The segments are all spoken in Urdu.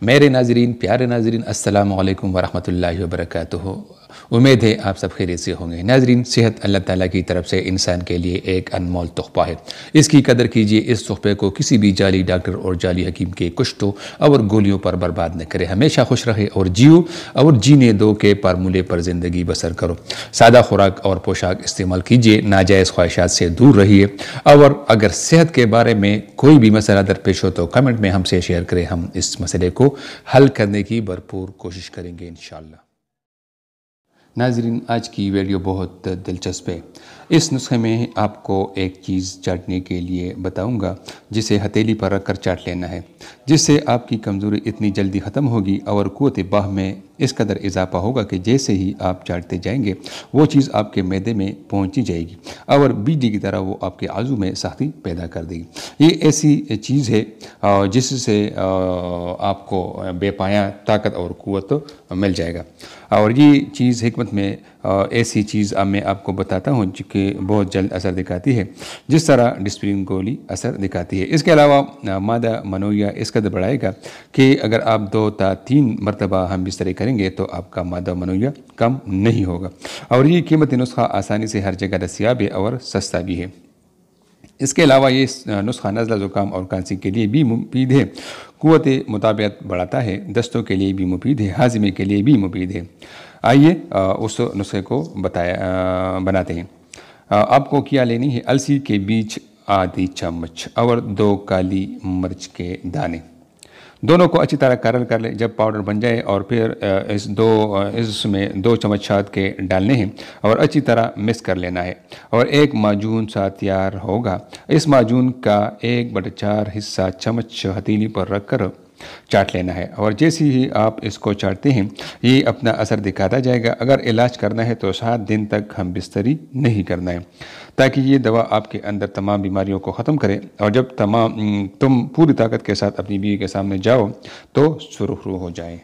میرے ناظرین، پیارے ناظرین، السلام علیکم ورحمۃ اللہ وبرکاتہ۔ امید ہے آپ سب خیریت سے ہوں گے۔ ناظرین، صحت اللہ تعالیٰ کی طرف سے انسان کے لیے ایک انمول تحفہ ہے۔ اس کی قدر کیجیے، اس تحفے کو کسی بھی جعلی ڈاکٹر اور جعلی حکیم کے کشتوں اور گولیوں پر برباد نہ کرے۔ ہمیشہ خوش رہے اور جیو اور جینے دو کے فارمولے پر زندگی بسر کرو۔ سادہ خوراک اور پوشاک استعمال کیجیے، ناجائز خواہشات سے دور رہیے، اور اگر صحت کے بارے میں کوئی بھی مسئلہ درپیش ہو تو کمنٹ میں ہم سے شیئر کریں، ہم اس مسئلے کو حل کرنے کی بھرپور کوشش کریں گے انشاءاللہ۔ ناظرین، آج کی ویڈیو بہت دلچسپ ہے۔ اس نسخے میں آپ کو ایک چیز چاٹنے کے لیے بتاؤں گا جسے ہتھیلی پر رکھ کر چاٹ لینا ہے، جس سے آپ کی کمزوری اتنی جلدی ختم ہوگی اور قوت باہ میں اس قدر اضافہ ہوگا کہ جیسے ہی آپ چاٹتے جائیں گے وہ چیز آپ کے معدے میں پہنچی جائے گی اور بجلی کی طرح وہ آپ کے عضو میں سختی پیدا کر دے گی۔ یہ ایسی چیز ہے جس سے آپ کو بے پایہ طاقت اور قوت مل جائے گا، اور یہ چیز حکمت میں ایسی چیز میں آپ کو بتاتا ہوں جو کہ بہت جلد اثر دکھاتی ہے، جس طرح ڈسپرین گولی اثر دکھاتی ہے۔ اس کے علاوہ مادہ منویہ اس قدر بڑھائے گا کہ اگر آپ 2 تا 3 مرتبہ ہم بستری کریں گے تو آپ کا مادہ منویہ کم نہیں ہوگا، اور یہ قیمتی نسخہ آسانی سے ہر جگہ دستیاب ہے اور سستا بھی ہے۔ اس کے علاوہ یہ نسخہ نزلہ، زکام اور کھانسی کے لیے بھی مفید ہے، قوت مطابقت بڑھاتا ہے، دستوں کے لیے بھی مفید ہے، ہاضمے کے لیے بھی مفید ہے۔ آئیے اس نسخے کو بناتے ہیں۔ آپ کو کیا لینی ہے؟ السی کے بیج آدھی چمچ اور 2 کالی مرچ کے دانے، دونوں کو اچھی طرح کرل کر لیں۔ جب پاؤڈر بن جائے اور پھر اس میں 2 چمچ شہد کے ڈالنے ہیں اور اچھی طرح مکس کر لینا ہے، اور ایک معجون سا تیار ہوگا۔ اس معجون کا 1/4 حصہ چمچ ہتھیلی پر رکھ کر چاٹ لینا ہے، اور جیسے ہی آپ اس کو چاٹتے ہیں یہ اپنا اثر دکھاتا جائے گا۔ اگر علاج کرنا ہے تو 7 دن تک ہم بستری نہیں کرنا ہے، تاکہ یہ دوا آپ کے اندر تمام بیماریوں کو ختم کرے، اور جب تم پوری طاقت کے ساتھ اپنی بیوی کے سامنے جاؤ تو سرخرو ہو جائیں۔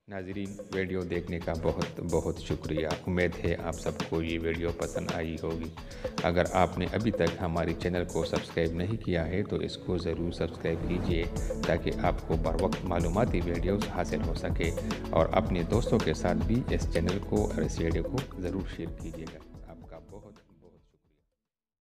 ناظرین، ویڈیو دیکھنے کا بہت بہت شکریہ۔ امید ہے آپ سب کو یہ ویڈیو پسند آئی ہوگی۔ اگر آپ نے ابھی تک ہماری چینل کو سبسکرائب نہیں کیا ہے تو اس کو ضرور سبسکرائب کیجیے، تاکہ آپ کو بر وقت معلوماتی ویڈیوز حاصل ہو سکے، اور اپنے دوستوں کے ساتھ بھی اس چینل کو اور اس ویڈیو کو ضرور شیئر کیجیے گا۔